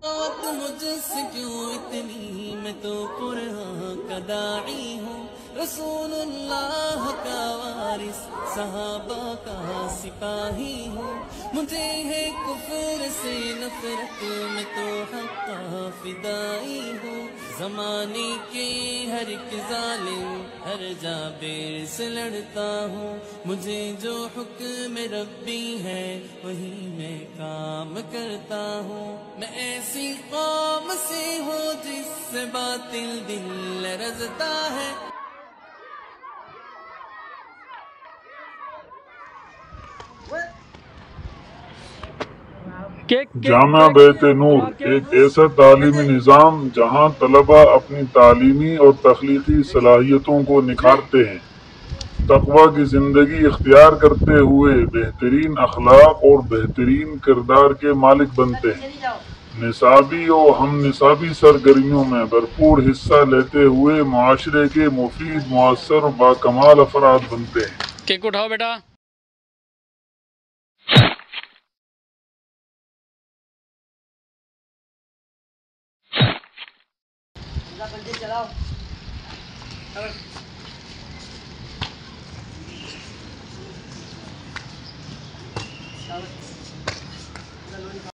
بات مجھ سے کیوں اتنی، میں تو قرآن کا داعی ہوں، رسول اللہ کا وارث، صحابہ کا سپاہی ہوں، مجھے ہے کفر سے نفرت، میں تو حق کا فدائی ہوں، زمانے کے ہر ایک ظالم ہر جابر سے لڑتا ہوں، مجھے جو حکم ربی ہے وہی میں کام کرتا ہوں، میں ایسی قوم سے ہوں جس سے باطل دل لرزتا ہے۔ جامعہ بیت نور ایک ایسا تعلیمی نظام جہاں طلباء اپنی تعلیمی اور تخلیقی صلاحیتوں کو نکھارتے ہیں، تقوی کی زندگی اختیار کرتے ہوئے بہترین اخلاق اور بہترین کردار کے مالک بنتے ہیں، نصابی اور ہم نصابی سرگرمیوں میں بھرپور حصہ لیتے ہوئے معاشرے کے مفید، مؤثر اور باکمال افراد بنتے ہیں۔ کیک اٹھاؤ بیٹا۔ چلاؤ